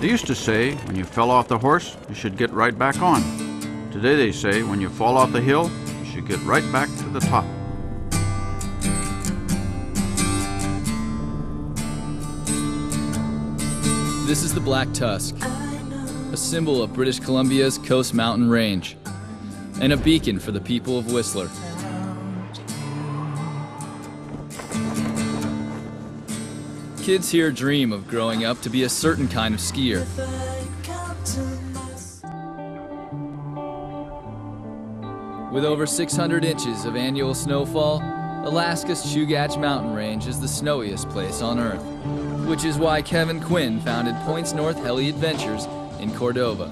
They used to say when you fell off the horse, you should get right back on. Today they say when you fall off the hill, you should get right back to the top. This is the Black Tusk, a symbol of British Columbia's Coast Mountain Range, and a beacon for the people of Whistler. Kids here dream of growing up to be a certain kind of skier. With over 600 inches of annual snowfall, Alaska's Chugach Mountain Range is the snowiest place on Earth, which is why Kevin Quinn founded Points North Heli Adventures in Cordova.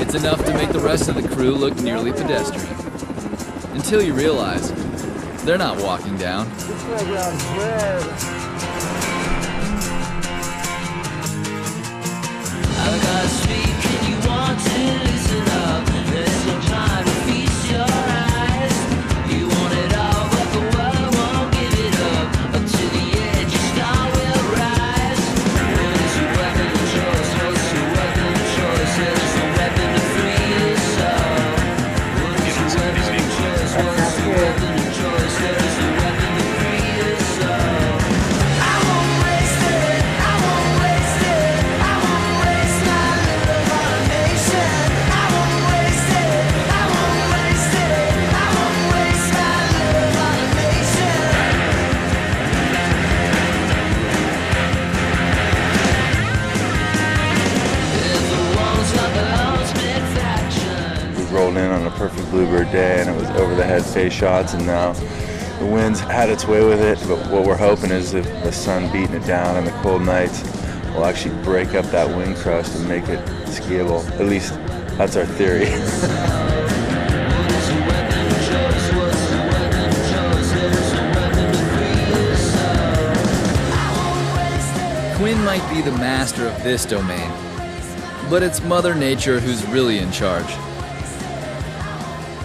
It's enough to make the rest of the crew look nearly pedestrian. Until you realize, they're not walking down. I've got to speak, and you want to listen up. There's no time to feast your eyes. You want it all, but the world won't give it up. Up to the edge, your star will rise. What is your weapon of choice? What's your weapon of choice? There's no weapon to free your soul. What is your weapon of choice? What's your weapon of choice? There's no weapon to free your soul. I won't waste it. I won't waste it. I won't waste my little automation. I won't waste it. I won't waste it. I won't waste my little automation. If the walls got the ultimate faction. We rolled in on a perfect bluebird day and it was over the head face shots, and now the wind's had its way with it, but what we're hoping is that the sun beating it down and the cold nights will actually break up that wind crust and make it skiable. At least that's our theory. Quinn might be the master of this domain, but it's Mother Nature who's really in charge.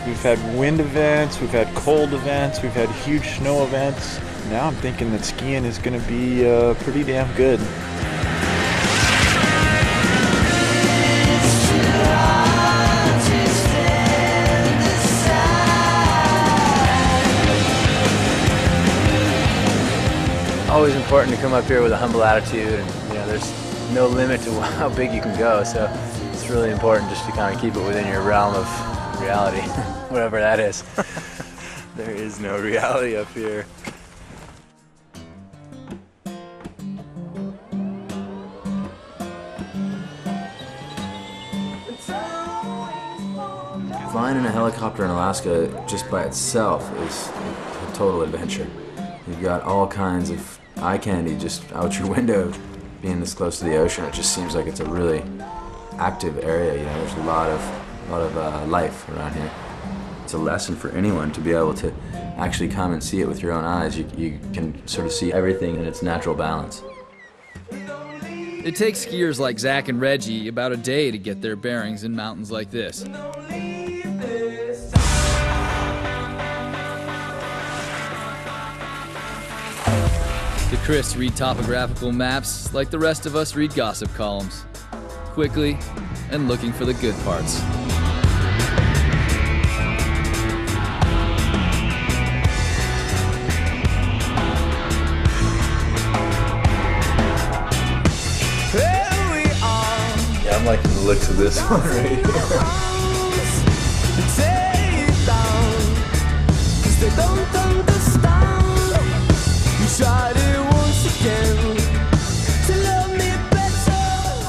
We've had wind events, we've had cold events, we've had huge snow events. Now I'm thinking that skiing is going to be pretty damn good. Always important to come up here with a humble attitude, and there's no limit to how big you can go, so it's really important just to kind of keep it within your realm of reality, whatever that is. There is no reality up here. Flying in a helicopter in Alaska just by itself is a total adventure. You've got all kinds of eye candy just out your window. Being this close to the ocean, it just seems like it's a really active area. There's a lot of life around here. It's a lesson for anyone to be able to actually come and see it with your own eyes. You can sort of see everything in its natural balance. It takes skiers like Zach and Reggie about a day to get their bearings in mountains like this. The Chris read topographical maps like the rest of us read gossip columns, quickly and looking for the good parts. Yeah, I'm liking the looks of this one right here.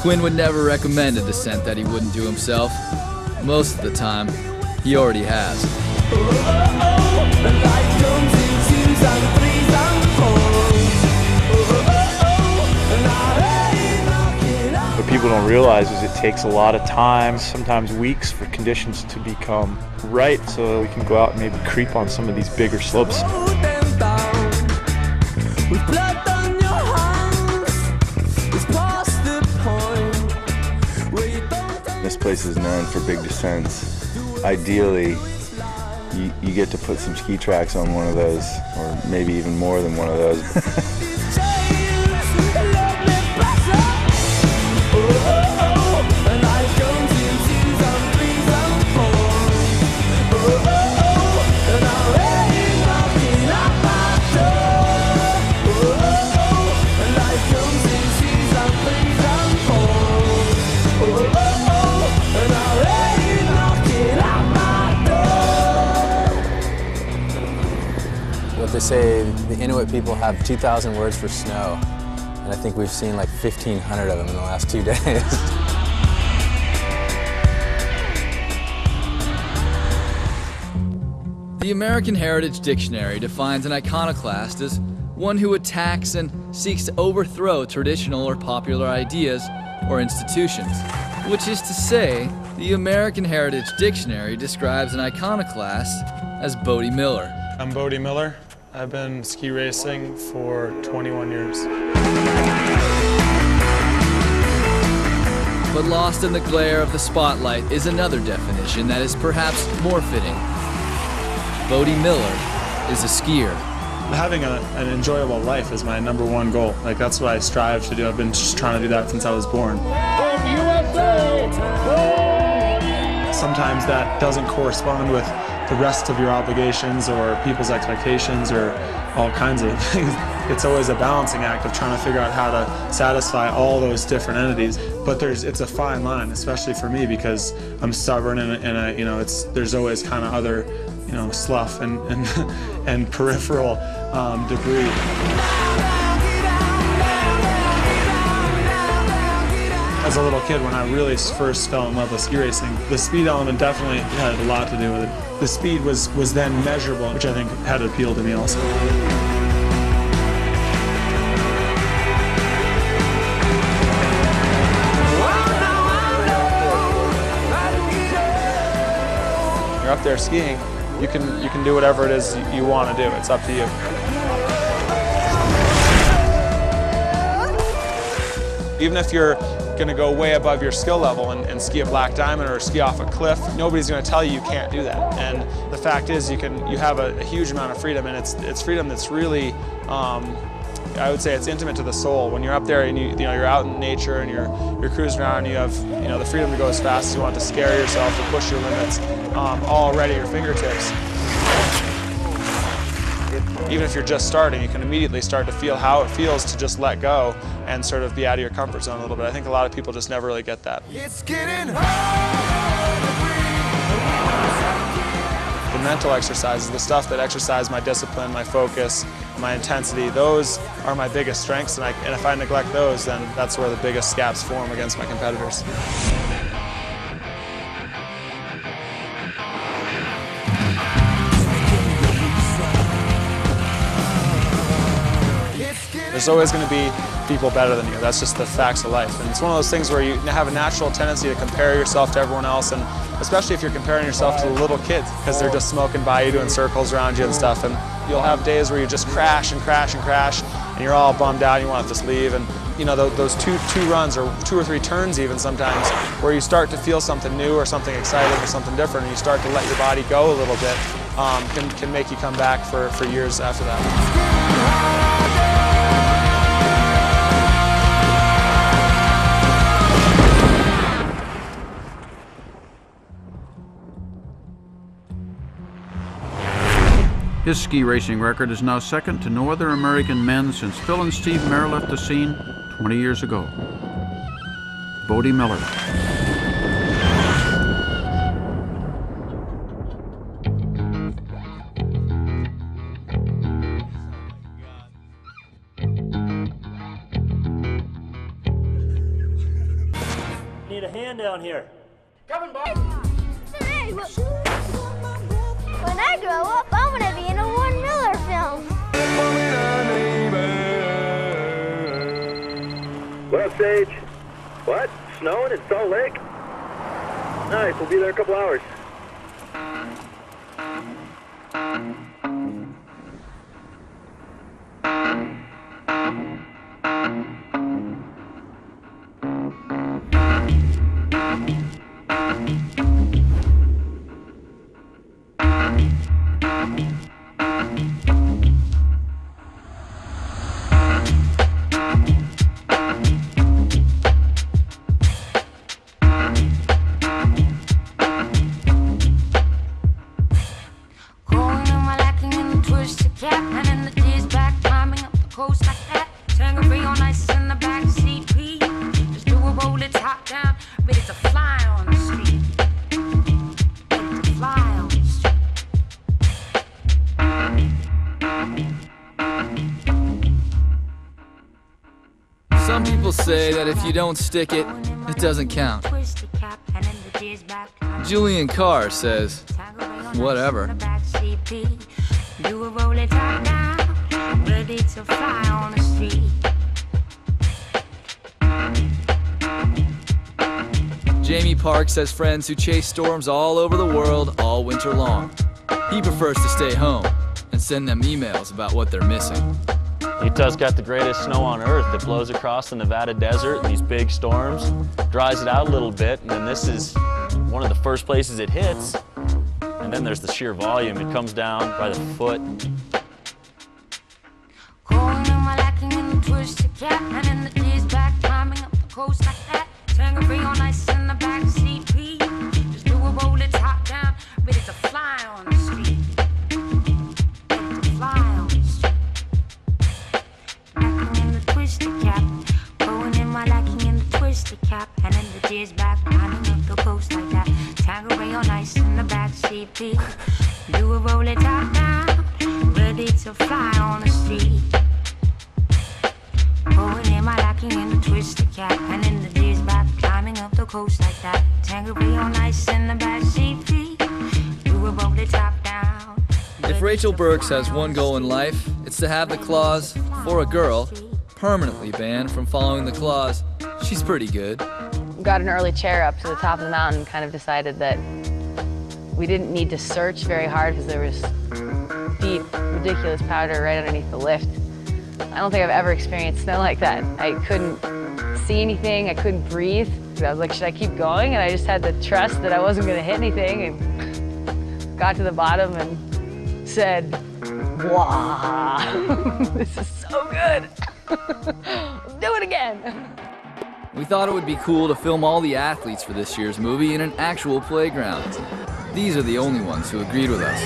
Quinn would never recommend a descent that he wouldn't do himself. Most of the time, he already has. What people don't realize is it takes a lot of time, sometimes weeks, for conditions to become right so we can go out and maybe creep on some of these bigger slopes. This place is known for big descents. Ideally, you get to put some ski tracks on one of those, or maybe even more than one of those. They say the Inuit people have 2,000 words for snow, and I think we've seen like 1,500 of them in the last 2 days. The American Heritage Dictionary defines an iconoclast as one who attacks and seeks to overthrow traditional or popular ideas or institutions, which is to say, the American Heritage Dictionary describes an iconoclast as Bode Miller. I'm Bode Miller. I've been ski racing for 21 years. But lost in the glare of the spotlight is another definition that is perhaps more fitting. Bode Miller is a skier. Having an enjoyable life is my #1 goal. Like, that's what I strive to do. I've been just trying to do that since I was born. Sometimes that doesn't correspond with the rest of your obligations or people's expectations or all kinds of things. It's always a balancing act of trying to figure out how to satisfy all those different entities. But it's a fine line, especially for me, because I'm stubborn and there's always kind of other, slough and peripheral debris. As a little kid, when I really first fell in love with ski racing, the speed element definitely had a lot to do with it. The speed was then measurable, which I think had appealed to me also. You're up there skiing, you can do whatever it is you want to do. It's up to you. Even if you're going to go way above your skill level and ski a black diamond or ski off a cliff, nobody's going to tell you can't do that. And the fact is, you have a huge amount of freedom, and it's freedom that's really, I would say, it's intimate to the soul. When you're up there and you're out in nature and you're cruising around, and you have the freedom to go as fast as you want, to scare yourself, to push your limits, all right at your fingertips. Even if you're just starting, you can immediately start to feel how it feels to just let go and sort of be out of your comfort zone a little bit. I think a lot of people just never really get that. It's getting hard to breathe. The mental exercises, the stuff that exercise my discipline, my focus, my intensity, those are my biggest strengths, and if I neglect those, then that's where the biggest gaps form against my competitors. There's always going to be people better than you. That's just the facts of life. And it's one of those things where you have a natural tendency to compare yourself to everyone else, and especially if you're comparing yourself to the little kids, because they're just smoking by you, doing circles around you and stuff. And you'll have days where you just crash and crash and crash, and you're all bummed out, and you want to just leave. And those two runs, or 2 or 3 turns even sometimes, where you start to feel something new or something exciting or something different, and you start to let your body go a little bit, can make you come back for years after that. His ski racing record is now second to no other American men since Phil and Steve Mayer left the scene 20 years ago. Bode Miller. Need a hand down here. Coming, Bob. Hey, when I grow up, I'm gonna be in a Warren Miller film. What up, Sage? What? Snowing in Salt Lake? Nice, we'll be there in a couple hours. Some people say that if you don't stick it, it doesn't count. Julian Carr says, whatever. Jamie Parks has friends who chase storms all over the world all winter long. He prefers to stay home and send them emails about what they're missing. Utah's got the greatest snow on earth. It blows across the Nevada desert in these big storms, dries it out a little bit, and then this is one of the first places it hits. And then there's the sheer volume. It comes down by the foot. If Rachel Burks has one goal in life, it's to have the claws, for a girl, permanently banned from following the claws. She's pretty good. We got an early chair up to the top of the mountain, kind of decided that we didn't need to search very hard because there was deep, ridiculous powder right underneath the lift. I don't think I've ever experienced snow like that. I couldn't see anything, I couldn't breathe. I was like, should I keep going? And I just had to trust that I wasn't gonna hit anything, and got to the bottom and said, wow, this is so good. Let's do it again. We thought it would be cool to film all the athletes for this year's movie in an actual playground. These are the only ones who agreed with us.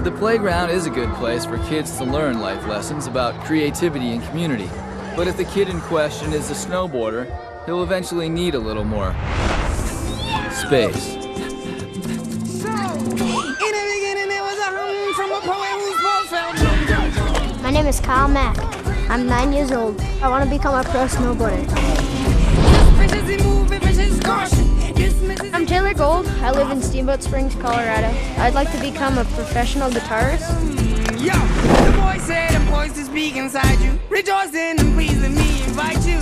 The playground is a good place for kids to learn life lessons about creativity and community. But if the kid in question is a snowboarder, he'll eventually need a little more space. My name is Kyle Mack. I'm 9 years old. I want to become a pro snowboarder. I'm Taylor Gold. I live in Steamboat Springs, Colorado. I'd like to become a professional guitarist. Yo, the voice said a voice to speak inside you. Rejoicing and please let me invite you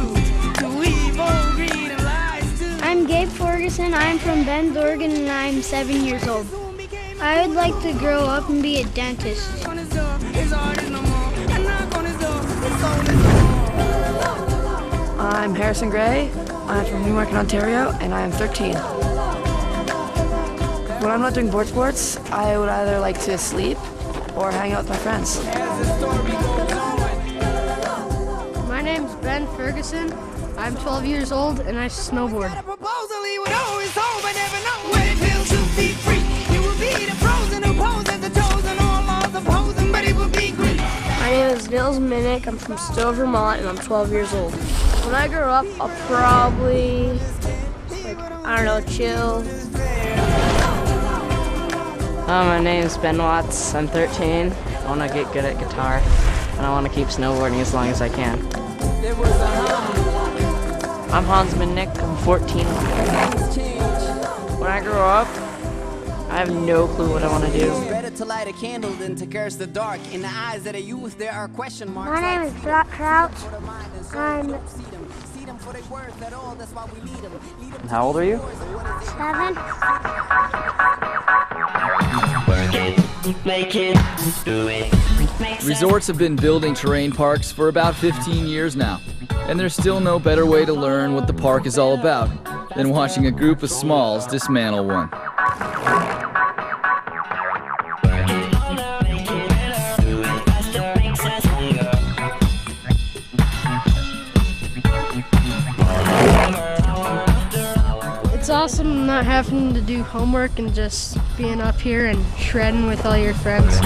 to leave all greed and lies too. I'm Gabe Ferguson. I'm from Bend, Oregon, and I'm 7 years old. I would like to grow up and be a dentist. I'm Harrison Gray. I'm from Newmarket, Ontario, and I am 13. When I'm not doing board sports, I would either like to sleep or hang out with my friends. My name's Ben Ferguson. I'm 12 years old and I snowboard. My name is Nils Minnick. I'm from Stowe, Vermont, and I'm 12 years old. When I grow up, I'll probably, chill. My name's Ben Watts. I'm 13. I want to get good at guitar, and I want to keep snowboarding as long as I can. I'm Hans Minnick. I'm 14. When I grow up, I have no clue what I want to do. Better to light a candle than to curse the dark. In the eyes of the youth, there are question marks. My name is Brock Crouch. I'm And how old are you? 7. Resorts have been building terrain parks for about 15 years now, and there's still no better way to learn what the park is all about than watching a group of smalls dismantle one. It's awesome not having to do homework and just being up here and shredding with all your friends.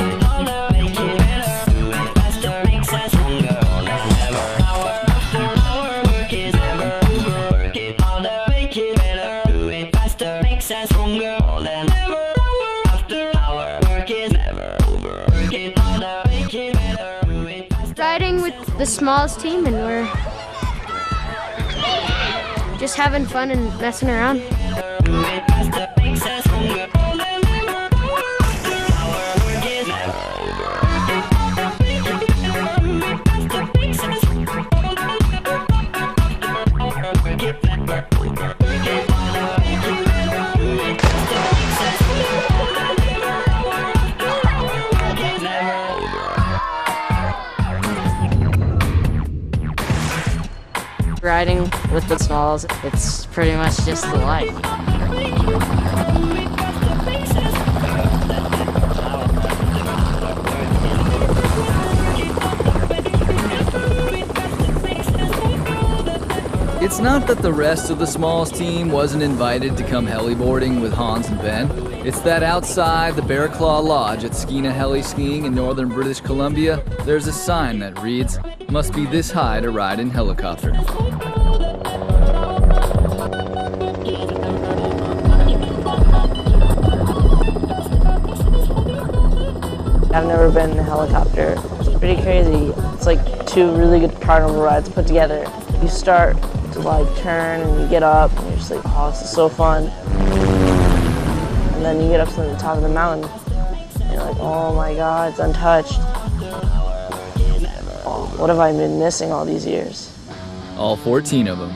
the smallest team, and we're just having fun and messing around. Riding with the smalls, it's pretty much just the life. It's not that the rest of the Smalls team wasn't invited to come heliboarding with Hans and Ben. It's that outside the Bear Claw Lodge at Skeena Heli Skiing in northern British Columbia, there's a sign that reads, "Must be this high to ride in helicopter." I've never been in a helicopter. It's pretty crazy. It's like two really good carnival rides put together. You start to like turn and you get up and you're just like, oh, this is so fun. And then you get up to the top of the mountain and you're like, oh my God, it's untouched. Oh, what have I been missing all these years? All 14 of them.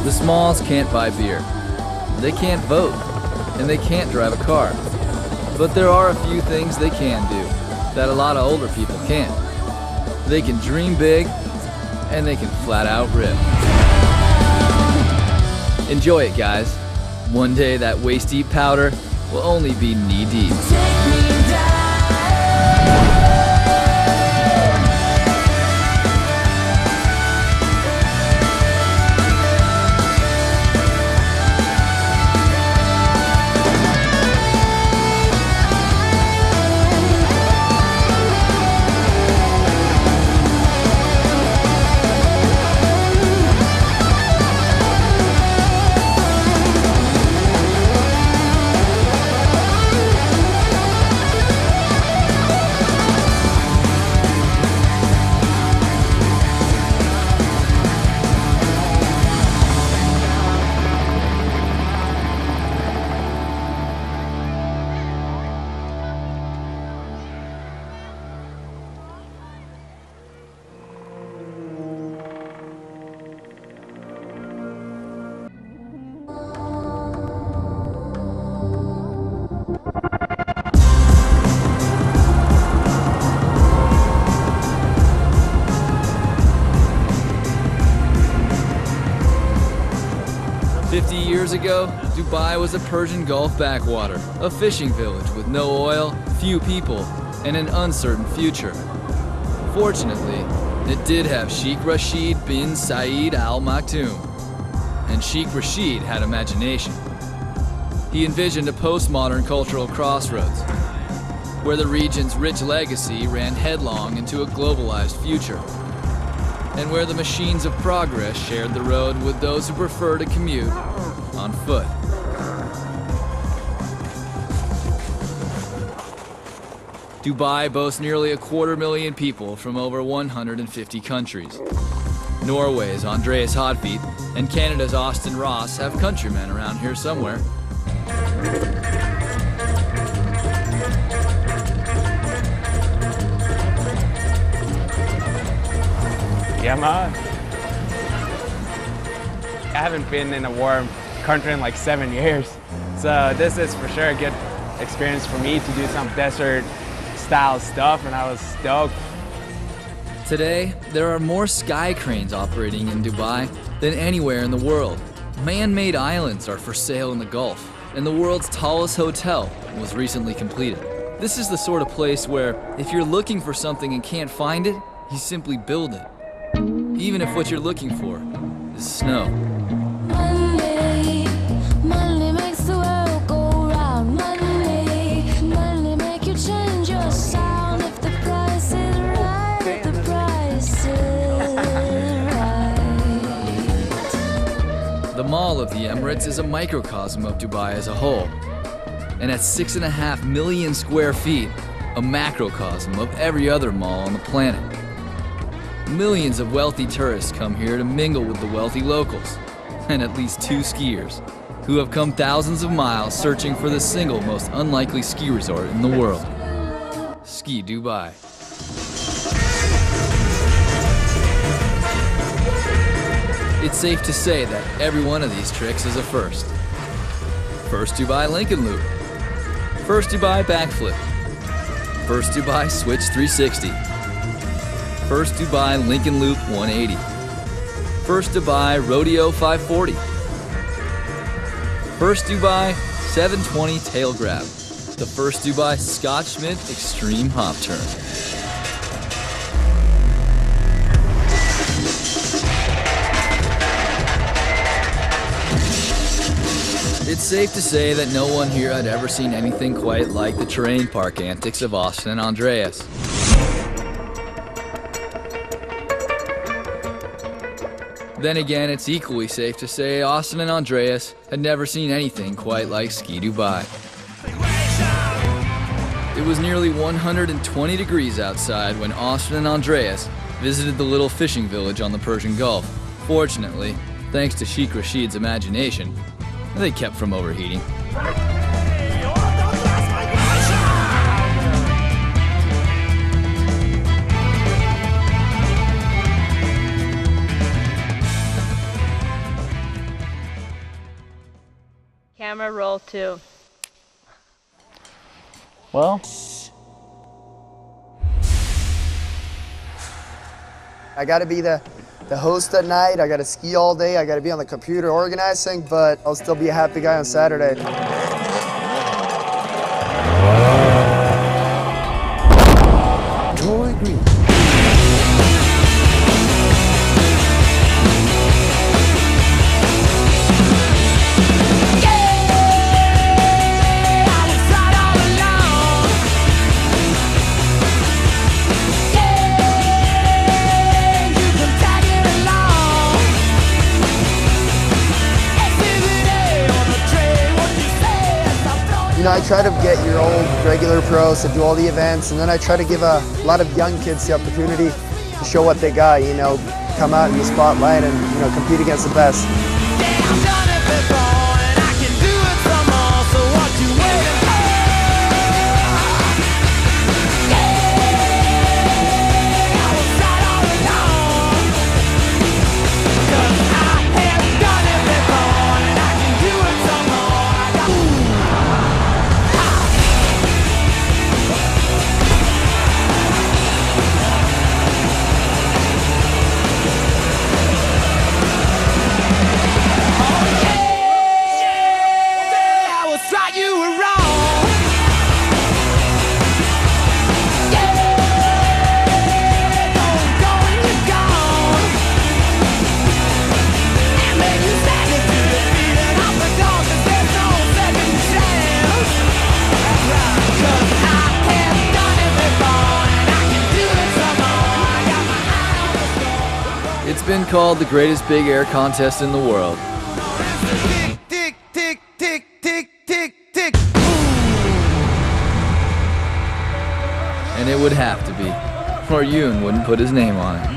The Smalls can't buy beer, they can't vote, and they can't drive a car. But there are a few things they can do that a lot of older people can't. They can dream big, and they can flat out rip. Enjoy it, guys. One day that waist-deep powder will only be knee-deep. Years ago, Dubai was a Persian Gulf backwater, a fishing village with no oil, few people, and an uncertain future. Fortunately, it did have Sheikh Rashid bin Saeed Al Maktoum, and Sheikh Rashid had imagination. He envisioned a postmodern cultural crossroads, where the region's rich legacy ran headlong into a globalized future, and where the machines of progress shared the road with those who prefer to commute on foot. Dubai boasts nearly 250,000 people from over 150 countries. Norway's Andreas Hodfeet and Canada's Austin Ross have countrymen around here somewhere. Yeah, man. I haven't been in a warm country in like 7 years. So this is for sure a good experience for me to do some desert style stuff, and I was stoked. Today, there are more sky cranes operating in Dubai than anywhere in the world. Man-made islands are for sale in the Gulf, and the world's tallest hotel was recently completed. This is the sort of place where, if you're looking for something and can't find it, you simply build it. Even if what you're looking for is snow. Money, money makes the world go round. Money, money make you change your sound. If the price is right, if the price is right. The Mall of the Emirates is a microcosm of Dubai as a whole. And at 6.5 million square feet, a macrocosm of every other mall on the planet. Millions of wealthy tourists come here to mingle with the wealthy locals, and at least 2 skiers, who have come thousands of miles searching for the single most unlikely ski resort in the world, Ski Dubai. It's safe to say that every one of these tricks is a first. First Dubai Lincoln Loop. First Dubai backflip. First Dubai switch 360. First Dubai Lincoln Loop 180. First Dubai Rodeo 540. First Dubai 720 tail grab. The first Dubai Scott Schmidt extreme hop turn. It's safe to say that no one here had ever seen anything quite like the terrain park antics of Austin and Andreas. Then again, it's equally safe to say Austin and Andreas had never seen anything quite like Ski Dubai. It was nearly 120 degrees outside when Austin and Andreas visited the little fishing village on the Persian Gulf. Fortunately, thanks to Sheikh Rashid's imagination, they kept from overheating. Camera roll 2. Well, I got to be the host at night. I got to ski all day. I got to be on the computer organizing, but I'll still be a happy guy on Saturday. Troy Green. You know, I try to get your old regular pros to do all the events, and then I try to give a lot of young kids the opportunity to show what they got, you know, come out in the spotlight and, you know, compete against the best. It's been called the greatest big air contest in the world. Tick, tick, tick, tick, tick, tick. And it would have to be, or Yoon wouldn't put his name on it.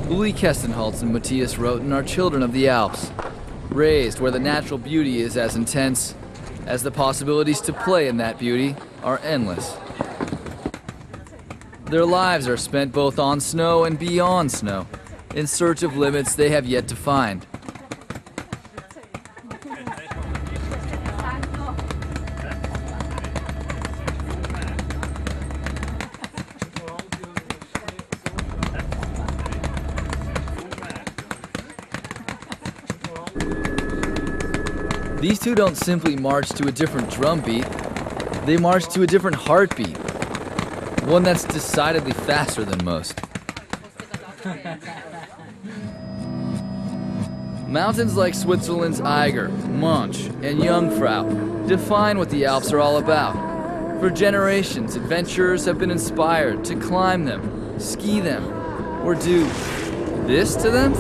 Uli Kestenholz and Matthias Roten are children of the Alps, raised where the natural beauty is as intense as the possibilities to play in that beauty are endless. Their lives are spent both on snow and beyond snow, in search of limits they have yet to find. These two don't simply march to a different drum beat, they march to a different heartbeat. One that's decidedly faster than most. Mountains like Switzerland's Eiger, Mönch, and Jungfrau define what the Alps are all about. For generations, adventurers have been inspired to climb them, ski them, or do this to them?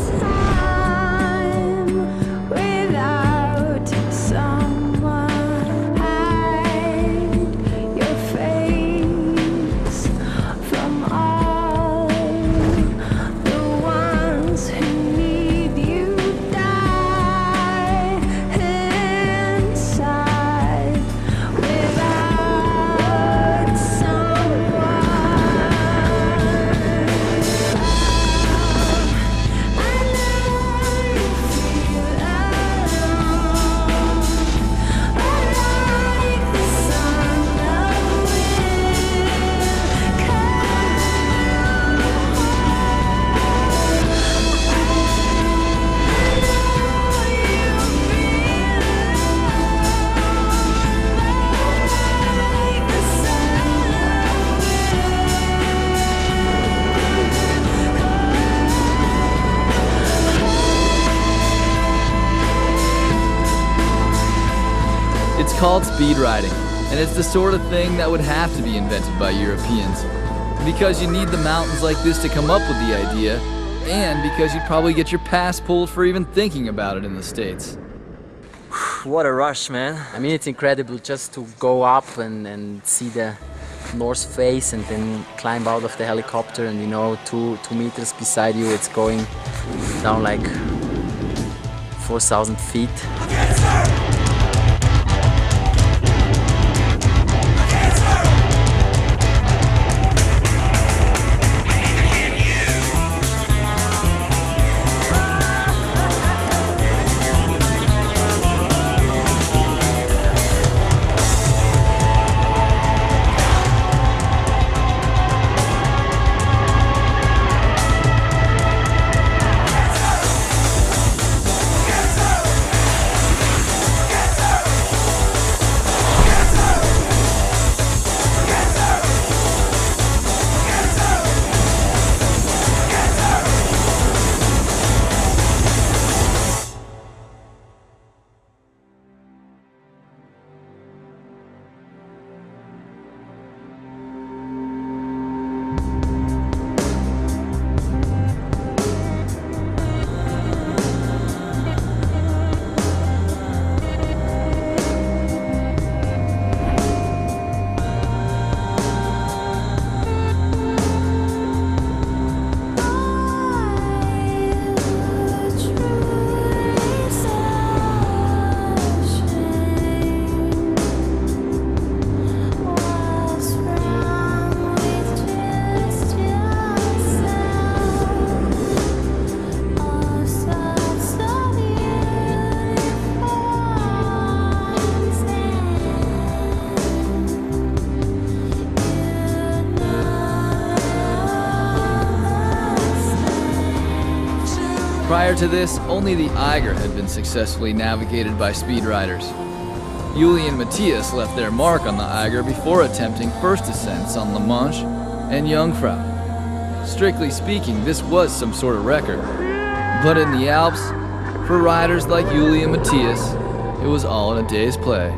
It's called speed riding, and it's the sort of thing that would have to be invented by Europeans. Because you need the mountains like this to come up with the idea, and because you'd probably get your pass pulled for even thinking about it in the States. What a rush, man. I mean, it's incredible just to go up and see the north face and then climb out of the helicopter and, you know, two meters beside you, it's going down like 4,000 feet. Prior to this, only the Eiger had been successfully navigated by speedriders. Uli and Matthias left their mark on the Eiger before attempting first ascents on La Manche and Jungfrau. Strictly speaking, this was some sort of record. But in the Alps, for riders like Uli and Matthias, it was all in a day's play.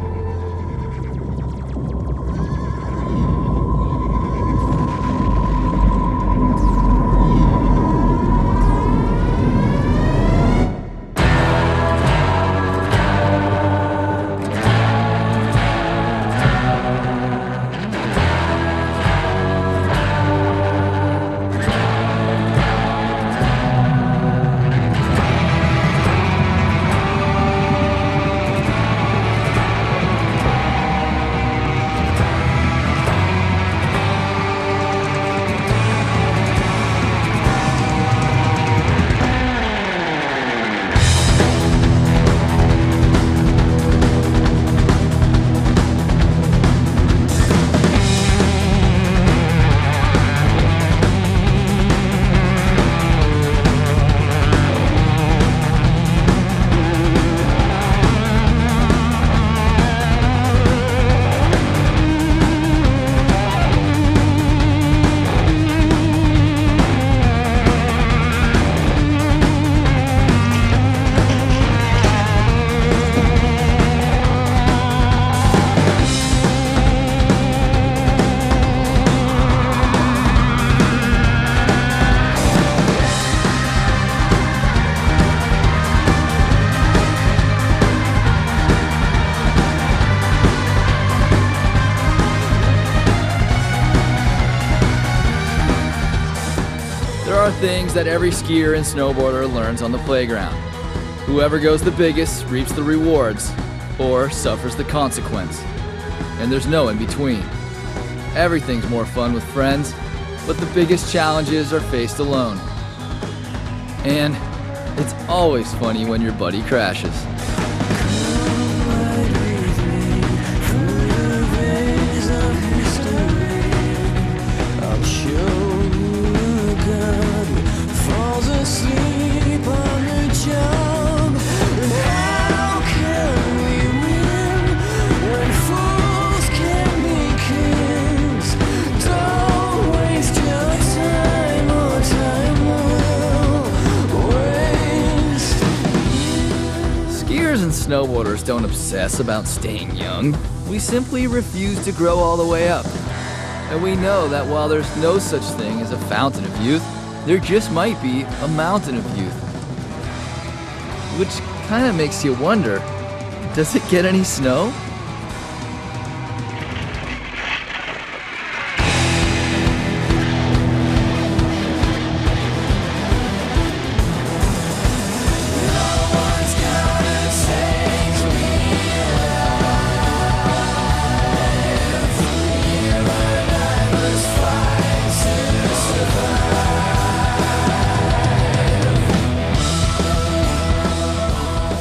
are things that every skier and snowboarder learns on the playground. Whoever goes the biggest reaps the rewards or suffers the consequence. And there's no in between. Everything's more fun with friends, but the biggest challenges are faced alone. And it's always funny when your buddy crashes. Skiers and snowboarders don't obsess about staying young. We simply refuse to grow all the way up. And we know that while there's no such thing as a fountain of youth, there just might be a mountain of youth. Which kind of makes you wonder, does it get any snow?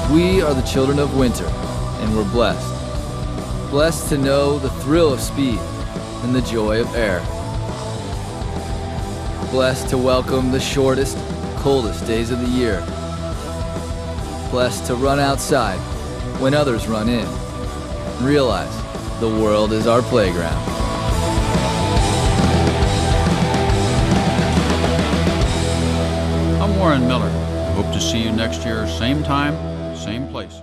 We are the children of winter, and we're blessed. Blessed to know the thrill of speed and the joy of air. Blessed to welcome the shortest, coldest days of the year. Blessed to run outside when others run in. And realize the world is our playground. I'm Warren Miller. Hope to see you next year, same time, same place.